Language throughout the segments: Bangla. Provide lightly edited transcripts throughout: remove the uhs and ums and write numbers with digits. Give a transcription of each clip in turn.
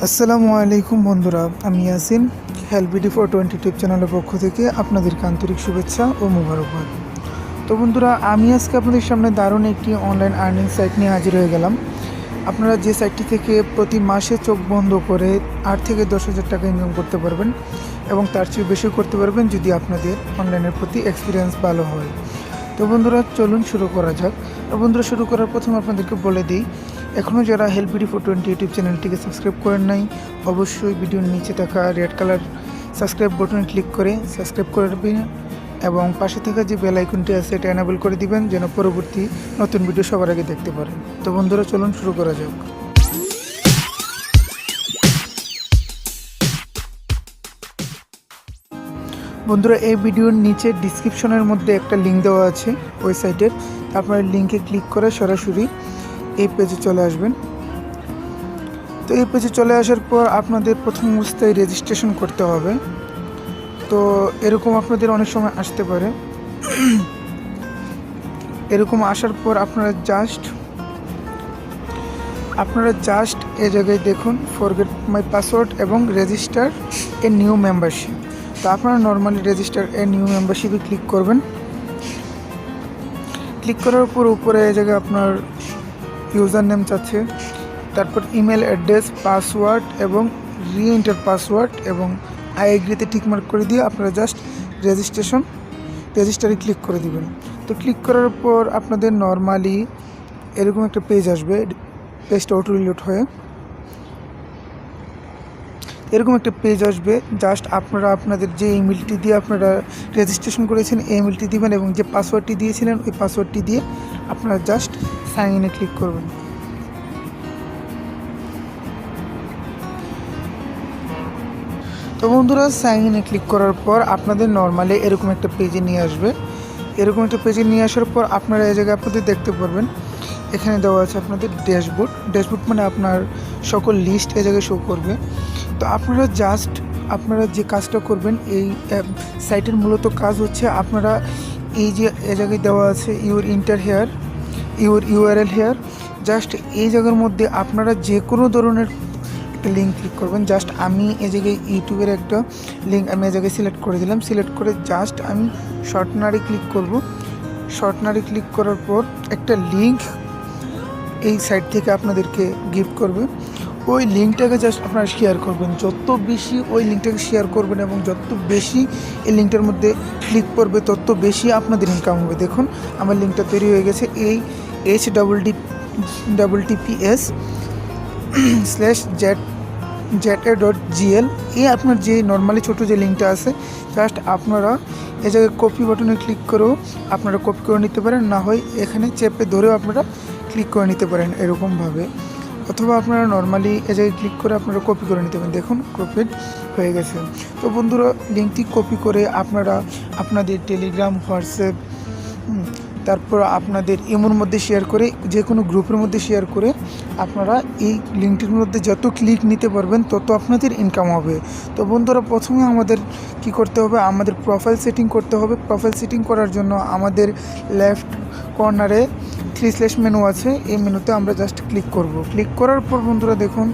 আসসালামু আলাইকুম বন্ধুরা, আমি ইয়াসিন হেলবিডি 420 ইউটিউব চ্যানেলের পক্ষ থেকে আপনাদেরকে আন্তরিক শুভেচ্ছা ও মোবারকবাদ। তো বন্ধুরা, আমি আজকে আপনাদের সামনে দারুণ একটি অনলাইন আর্নিং সাইট নিয়ে হাজির হয়ে গেলাম। আপনারা যে সাইটটি থেকে প্রতি মাসে চোখ বন্ধ করে 8 থেকে 10,000 টাকা ইনকাম করতে পারবেন এবং তার চেয়ে বেশি করতে পারবেন যদি আপনাদের অনলাইনের প্রতি এক্সপিরিয়েন্স ভালো হয়। তো বন্ধুরা, চলুন শুরু করা যাক। বন্ধুরা, শুরু করার প্রথমে আপনাদেরকে বলে দিই, এখনও যারা হেলবিডি 420 ইউটিউব চ্যানেলটিকে সাবস্ক্রাইব করেন নাই, অবশ্যই ভিডিওর নিচে থাকা রেড কালার সাবস্ক্রাইব বাটনে ক্লিক করে সাবস্ক্রাইব করে দেবেন এবং পাশে থাকা যে বেল আইকনটি আছে এটা এনেবল করে দিবেন যেন পরবর্তী নতুন ভিডিও সবার আগে দেখতে পারেন। তো বন্ধুরা, চলুন শুরু করা যাক। বন্ধুরা, এই ভিডিওর নিচে ডিসক্রিপশনের মধ্যে একটা লিঙ্ক দেওয়া আছে ওয়েবসাইটের। আপনারা লিঙ্কে ক্লিক করে সরাসরি এই পেজে চলে আসবেন। তো এই পেজে চলে আসার পর আপনাদের প্রথম অবস্থায় রেজিস্ট্রেশন করতে হবে। তো এরকম আপনাদের অনেক সময় আসতে পারে। এরকম আসার পর আপনারা জাস্ট এই জায়গায় দেখুন ফরগেট মাই পাসওয়ার্ড এবং রেজিস্টার এ নিউ মেম্বারশিপ। তো আপনারা নর্মালি রেজিস্টার এ নিউ মেম্বারশিপে ক্লিক করবেন। ক্লিক করার পর উপরে এই জায়গায় আপনার ইউজার নেম চাচ্ছে, তারপর ইমেল অ্যাড্রেস, পাসওয়ার্ড এবং রিএন্টার পাসওয়ার্ড এবং আই এগ্রিতে টিকমার্ক করে দিয়ে আপনারা জাস্ট রেজিস্টারে ক্লিক করে দিবেন। তো ক্লিক করার পর আপনাদের নর্মালি এরকম একটা পেজ আসবে। পেজটা অটো রিলোড হয়ে এরকম একটা পেজ আসবে। জাস্ট আপনারা আপনাদের যে ইমেলটি দিয়ে আপনারা রেজিস্ট্রেশন করেছেন এই ইমেলটি দিবেন এবং যে পাসওয়ার্ডটি দিয়েছিলেন ওই পাসওয়ার্ডটি দিয়ে আপনারা জাস্ট সাইন ইনে ক্লিক করবেন। তো বন্ধুরা, সাইন ইনে ক্লিক করার পর আপনাদের নর্মালি এরকম একটা পেজে নিয়ে আসবে। এরকম একটা পেজে নিয়ে আসার পর আপনারা এই জায়গায় আপনাদের দেখতে পারবেন এখানে দেওয়া আছে আপনাদের ড্যাশবোর্ড মানে আপনার সকল লিস্ট এই জায়গায় শো করবে। তো আপনারা যে কাজটা করবেন, এই সাইটের মূলত কাজ হচ্ছে আপনারা এই যে এ জায়গায় দেওয়া আছে ইউর ইউআরএল হেয়ার, জাস্ট এই জায়গার মধ্যে আপনারা যে কোনো ধরনের একটা লিঙ্ক ক্লিক করবেন। জাস্ট আমি এই জায়গায় ইউটিউবের একটা লিঙ্ক আমি এই জায়গায় সিলেক্ট করে দিলাম। সিলেক্ট করে জাস্ট আমি শর্টনারে ক্লিক করব। শর্টনারে ক্লিক করার পর একটা লিঙ্ক এই সাইট থেকে আপনাদেরকে গিফট করবে। ওই লিঙ্কটাকে জাস্ট আপনারা শেয়ার করবেন। যত বেশি ওই লিঙ্কটাকে শেয়ার করবেন এবং যত বেশি এই লিঙ্কটার মধ্যে ক্লিক করবে তত বেশি আপনাদের ইনকাম হবে। দেখুন আমার লিঙ্কটা তৈরি হয়ে গেছে, এই https://zeta.gl। এই আপনার যে নর্মালি ছোটো যে লিঙ্কটা আছে জাস্ট আপনারা এই জায়গায় কপি বাটনে ক্লিক করেও আপনারা কপি করে নিতে পারেন, না হয় এখানে চেপে ধরেও আপনারা ক্লিক করে নিতে পারেন এরকমভাবে, অথবা আপনারা নর্মালি এই জায়গায় ক্লিক করে আপনারা কপি করে নিতে পারেন। দেখুন কপিড হয়ে গেছে। তো বন্ধুরা, লিঙ্কটি কপি করে আপনারা আপনাদের টেলিগ্রাম, হোয়াটসঅ্যাপ, তারপর আপনাদের ইমোর মধ্যে শেয়ার করে, যে কোনো গ্রুপের মধ্যে শেয়ার করে আপনারা এই লিঙ্কটির মধ্যে যত ক্লিক নিতে পারবেন তত আপনাদের ইনকাম হবে। তো বন্ধুরা, প্রথমে আমাদের কি করতে হবে, আমাদের প্রোফাইল সেটিং করতে হবে। প্রোফাইল সেটিং করার জন্য আমাদের লেফট কর্নারে 3 মেনু আছে, এই মেনুতে আমরা জাস্ট ক্লিক করব। ক্লিক করার পর বন্ধুরা দেখুন,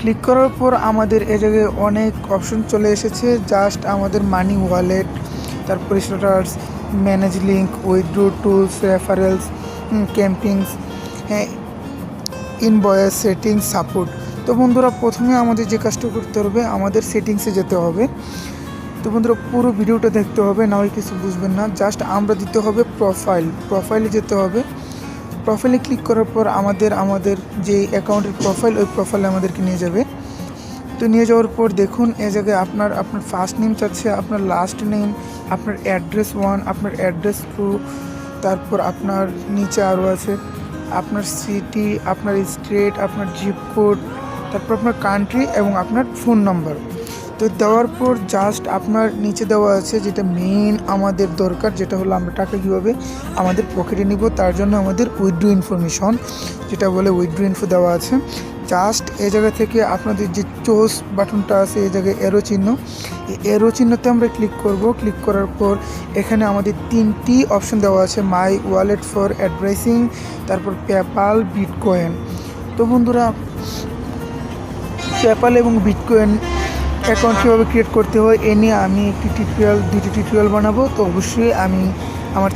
ক্লিক করার পর আমাদের এ জায়গায় অনেক অপশন চলে এসেছে। জাস্ট আমাদের মানি ওয়ালেট, তারপরে status, manage link, withdraw tools, referrals, campaigns, invoice, settings, support. তো বন্ধুরা, প্রথমে আমাদের যে কাজটা করতে হবে, আমাদের সেটিংসে যেতে হবে। তো বন্ধুরা, পুরো ভিডিওটা দেখতে হবে, না হয় কিছু বুঝবেন না। জাস্ট আমরা দিতে হবে প্রোফাইলে যেতে হবে। প্রোফাইলে ক্লিক করার পর আমাদের যে অ্যাকাউন্টের প্রোফাইল, ওই প্রোফাইলে আমাদেরকে নিয়ে যাবে। তো নিয়ে যাওয়ার পর দেখুন এই জায়গায় আপনার ফার্স্ট নেম চাচ্ছে, আপনার লাস্ট নেম, আপনার অ্যাড্রেস 1, আপনার অ্যাড্রেস 2, তারপর আপনার নিচে আরও আছে আপনার সিটি, আপনার স্টেট, আপনার জিপ কোড, তারপর আপনার কান্ট্রি এবং আপনার ফোন নাম্বার। তো দেওয়ার পর জাস্ট আপনার নিচে দেওয়া আছে যেটা মেইন আমাদের দরকার, যেটা হলো আমরা টাকা কীভাবে আমাদের পকেটে নিব, তার জন্য আমাদের উইথড্র ইনফরমেশন, যেটা বলে উইথড্র ইনফো দেওয়া আছে। জাস্ট এই জায়গা থেকে আপনাদের যে চোজ বাটনটা আছে এই জায়গায় এরো চিহ্ন, এই এরো চিহ্নতে আমরা ক্লিক করব। ক্লিক করার পর এখানে আমাদের 3টি অপশন দেওয়া আছে, মাই ওয়ালেট ফর অ্যাডভাইসিং, তারপর পেপ্যাল, বিটকয়েন। তো বন্ধুরা, পেপ্যাল এবং বিটকয়েন অ্যাকাউন্ট কীভাবে ক্রিয়েট করতে হয় এ নিয়ে আমি দুটি টিউটোরিয়াল বানাবো। তো অবশ্যই আমি আমার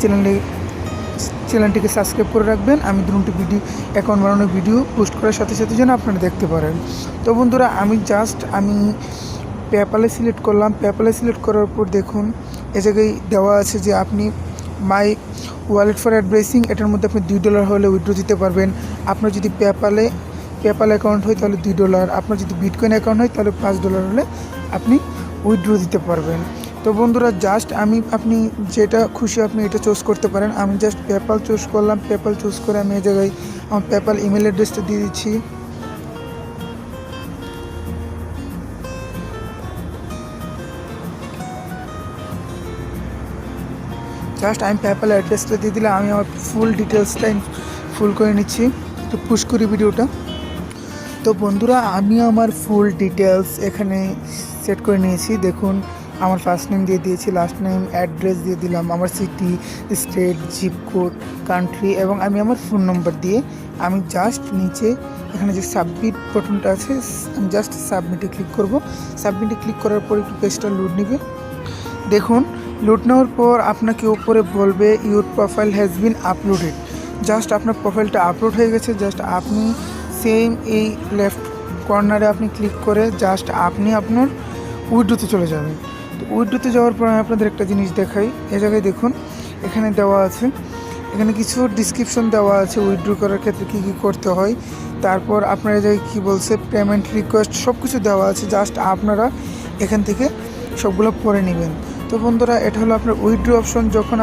চ্যানেলটিকে সাবস্ক্রাইব করে রাখবেন। আমি দুটি অ্যাকাউন্ট বানানোর ভিডিও পোস্ট করার সাথে সাথে যেন আপনারা দেখতে পারেন। তো বন্ধুরা আমি পেপ্যালে সিলেক্ট করলাম। পেপ্যালে সিলেক্ট করার পর দেখুন এ জায়গায় দেওয়া আছে যে আপনি মাই ওয়ালেট ফর অ্যাডভাইসিং, এটার মধ্যে আপনি $2 হলে উইথড্র দিতে পারবেন। আপনার যদি পেপ্যাল অ্যাকাউন্ট হয় তাহলে $2, আপনার যদি বিটকয়েন অ্যাকাউন্ট হয় তাহলে $5 হলে আপনি উইথড্র দিতে পারবেন। তো বন্ধুরা আপনি যেটা খুশি আপনি এটা চুজ করতে পারেন। আমি জাস্ট পেপ্যাল চুজ করলাম। পেপ্যাল চুজ করে আমি এই জায়গায় আমার পেপ্যাল ইমেল অ্যাড্রেসটা দিয়ে দিচ্ছি। জাস্ট আমি পেপ্যাল অ্যাড্রেসটা দিয়ে দিলে আমি আমার ফুল ডিটেলসটা ফুল করে নিচ্ছি। তো পুশ করি ভিডিওটা। তো বন্ধুরা আমি আমার ফুল ডিটেলস এখানে সেট করে নিয়েছি। দেখুন আমার ফার্স্ট নেম দিয়ে দিয়েছি, লাস্ট নেম, অ্যাড্রেস দিয়ে দিলাম, আমার city, state, zip code, country এবং আমি আমার ফোন নম্বর দিয়ে আমি জাস্ট নিচে এখানে যে সাবমিট বাটনটা আছে আমি জাস্ট সাবমিটে ক্লিক করব। সাবমিটে ক্লিক করার পর একটু পেজটা লোড নেবে। দেখুন লোড নেওয়ার পর আপনাকে উপরে বলবে your profile has been uploaded. Just আপনার প্রোফাইলটা আপলোড হয়ে গেছে। জাস্ট আপনি সেম এই লেফট কর্নারে আপনি ক্লিক করে জাস্ট আপনি আপনার উইথড্রোতে চলে যাবেন। তো উইথড্রোতে যাওয়ার পর আমি আপনাদের একটা জিনিস দেখাই। এ জায়গায় দেখুন এখানে দেওয়া আছে, এখানে কিছু ডিসক্রিপশন দেওয়া আছে উইথড্র করার ক্ষেত্রে কী কী করতে হয়। তারপর আপনার এই জায়গায় কী বলছে পেমেন্ট রিকোয়েস্ট সব কিছু দেওয়া আছে। জাস্ট আপনারা এখান থেকে সবগুলো পড়ে নেবেন। তো বন্ধুরা এটা হলো আপনার উইথড্র অপশন। যখন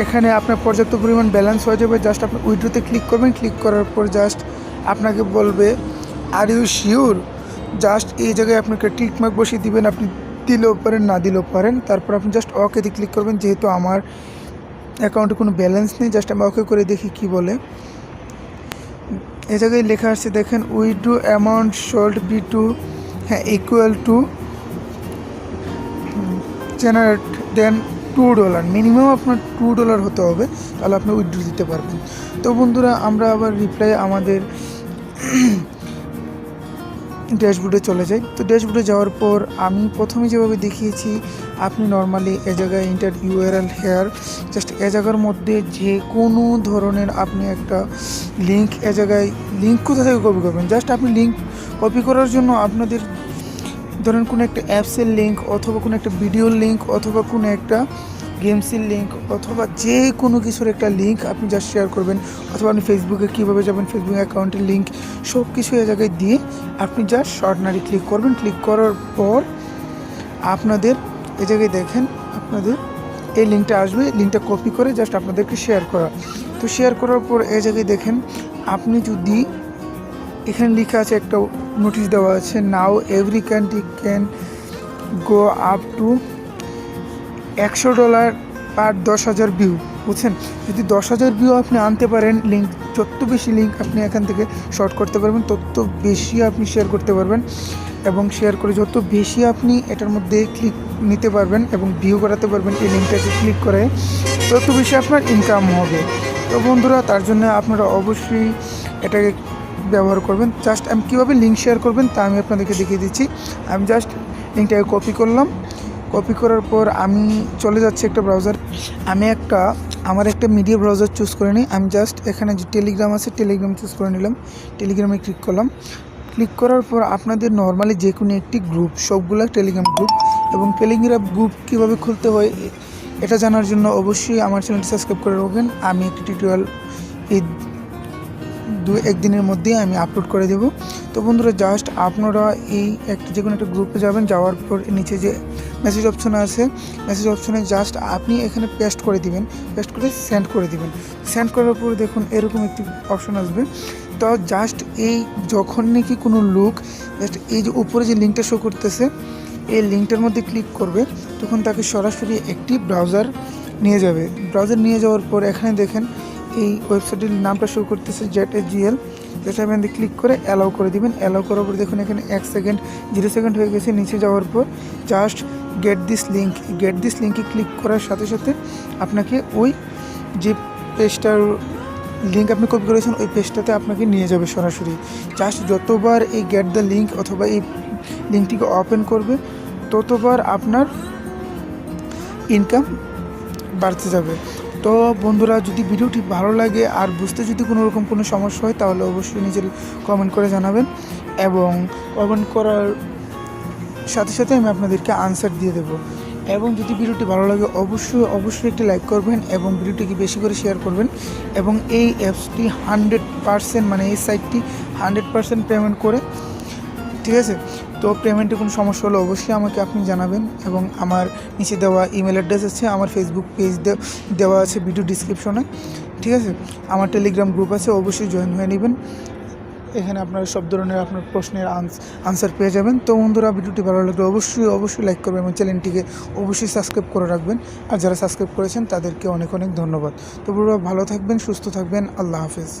এখানে আপনার পর্যাপ্ত পরিমাণ ব্যালেন্স হয়ে যাবে জাস্ট আপনি উইথড্রোতে ক্লিক করবেন। ক্লিক করার পর জাস্ট আপনাকে বলবে আর ইউ শিওর। জাস্ট এই জায়গায় আপনাকে টিক মার্ক বসিয়ে দিবেন, আপনি দিলেও পারেন না দিলেও পারেন। তারপর আপনি জাস্ট ওকেতে ক্লিক করবেন। যেহেতু আমার অ্যাকাউন্টে কোনো ব্যালেন্স নেই জাস্ট আমি ওকে করে দেখি কি বলে। এই জায়গায় লেখা আসছে দেখেন withdraw amount should be to equal to generate then $2, minimum আপনার $2 হতে হবে, তাহলে আপনি উইথড্র দিতে পারবেন। তো বন্ধুরা আমরা আবার রিপ্লাই আমাদের ড্যাশবোর্ডে চলে যাই। তো ড্যাশবোর্ডে যাওয়ার পর আমি প্রথমে যেভাবে দেখিয়েছি আপনি নর্মালি এ জায়গায় inter URL hair just a জায়গার মধ্যে যে কোনো ধরনের আপনি একটা লিঙ্ক এ জায়গায় লিঙ্ক কোথা থেকে কপি করবেন। জাস্ট আপনি লিঙ্ক কপি করার জন্য আপনাদের ধরেন কোনো একটা অ্যাপসের লিঙ্ক অথবা কোনো একটা ভিডিওর লিঙ্ক অথবা কোনো একটা গেমসের লিঙ্ক অথবা যে কোনো কিছুর একটা লিঙ্ক আপনি জাস্ট শেয়ার করবেন। অথবা আপনি ফেসবুকে কীভাবে যাবেন ফেসবুক অ্যাকাউন্টের লিঙ্ক সব কিছু এই জায়গায় দিয়ে আপনি জাস্ট শর্টনারি ক্লিক করবেন। ক্লিক করার পর আপনাদের এই জায়গায় দেখেন আপনাদের এই লিঙ্কটা আসবে। লিঙ্কটা কপি করে জাস্ট আপনাদেরকে শেয়ার করা। তো শেয়ার করার পর এই জায়গায় দেখেন আপনি যদি এখানে লেখা আছে একটা নোটিশ দেওয়া আছে now every country can go up to $100 per 10,000 view. বুঝছেন, যদি 10,000 ভিউ আপনি আনতে পারেন লিঙ্ক যত বেশি লিঙ্ক আপনি এখান থেকে শর্ট করতে পারবেন তত বেশি আপনি শেয়ার করতে পারবেন এবং শেয়ার করে যত বেশি আপনি এটার মধ্যে ক্লিক নিতে পারবেন এবং ভিউ করাতে পারবেন এই লিঙ্কটাকে ক্লিক করে তত বেশি আপনার ইনকাম হবে। তো বন্ধুরা তার জন্য আপনারা অবশ্যই এটাকে ব্যবহার করবেন। জাস্ট আমি কীভাবে লিঙ্ক শেয়ার করবেন তা আমি আপনাদেরকে দেখিয়ে দিচ্ছি। আমি জাস্ট লিঙ্কটাকে কপি করলাম। কপি করার পর আমি চলে যাচ্ছি একটা ব্রাউজার। আমি আমার একটা মিডিয়া ব্রাউজার চুজ করে নিই। আমি জাস্ট এখানে যে টেলিগ্রাম আছে টেলিগ্রাম চুজ করে নিলাম। টেলিগ্রামে ক্লিক করলাম। ক্লিক করার পর আপনাদের নর্মালি যে কোনো একটি গ্রুপ সবগুলো টেলিগ্রাম গ্রুপ এবং টেলিগ্রাম গ্রুপ কীভাবে খুলতে হয় এটা জানার জন্য অবশ্যই আমার চ্যানেলটি সাবস্ক্রাইব করে রাখবেন। আমি একটি টিউটোরিয়াল এই 2-1 দিনের মধ্যেই আমি আপলোড করে দেব। তো বন্ধুরা জাস্ট আপনারা যে কোনো একটা গ্রুপে যাবেন। যাওয়ার পর নিচে যে মেসেজ অপশন আছে মেসেজ অপশনে জাস্ট আপনি এখানে পেস্ট করে দিবেন। পেস্ট করে সেন্ড করে দিবেন। সেন্ড করার পর দেখুন এরকম একটি অপশন আসবে। তো জাস্ট যখন নাকি কোনো লোক জাস্ট এই যে উপরে যে লিঙ্কটা শো করতেছে এই লিঙ্কটার মধ্যে ক্লিক করবে তখন তাকে সরাসরি একটি ব্রাউজার নিয়ে যাবে। ব্রাউজার নিয়ে যাওয়ার পর এখানে দেখেন এই ওয়েবসাইটের নামটা শো করতেছে JetHGL। যেটা আপনি ক্লিক করে অ্যালাউ করে দিবেন। অ্যালাউ করার পর দেখুন এখানে 1 সেকেন্ড 0 সেকেন্ড হয়ে গেছে। নিচে যাওয়ার পর জাস্ট গেট দিস লিঙ্কে ক্লিক করার সাথে সাথে আপনাকে ওই যে পেজটার লিঙ্ক আপনি কপি করেছেন ওই পেজটাতে আপনাকে নিয়ে যাবে সরাসরি। জাস্ট যতবার এই গেট দ্য লিঙ্ক অথবা এই লিঙ্কটিকে ওপেন করবে ততবার আপনার ইনকাম বাড়তে যাবে। তো বন্ধুরা, যদি ভিডিওটি ভালো লাগে আর বুঝতে যদি কোনো রকম কোনো সমস্যা হয় তাহলে অবশ্যই নিজের কমেন্ট করে জানাবেন, এবং কমেন্ট করার সাথে সাথে আমি আপনাদেরকে আনসার দিয়ে দেবো। এবং যদি ভিডিওটি ভালো লাগে অবশ্যই একটি লাইক করবেন এবং ভিডিওটিকে বেশি করে শেয়ার করবেন। এবং এই অ্যাপসটি 100% মানে এই সাইটটি 100% পেমেন্ট করে, ঠিক আছে? তো পেমেন্টে কোনো সমস্যা হলে অবশ্যই আমাকে আপনি জানাবেন। এবং আমার নিচে দেওয়া ইমেল অ্যাড্রেস আছে, আমার ফেসবুক পেজ দেওয়া আছে ভিডিও ডিসক্রিপশনে, ঠিক আছে? আমার টেলিগ্রাম গ্রুপ আছে, অবশ্যই জয়েন হয়ে নেবেন। এখানে আপনারা সব ধরনের আপনার প্রশ্নের আনসার পেয়ে যাবেন। তো বন্ধুরা, ভিডিওটি ভালো লাগলে অবশ্যই লাইক করবেন এবং চ্যানেলটিকে অবশ্যই সাবস্ক্রাইব করে রাখবেন। আর যারা সাবস্ক্রাইব করেছেন তাদেরকে অনেক ধন্যবাদ। তো বন্ধুরা, ভালো থাকবেন, সুস্থ থাকবেন, আল্লাহ হাফেজ।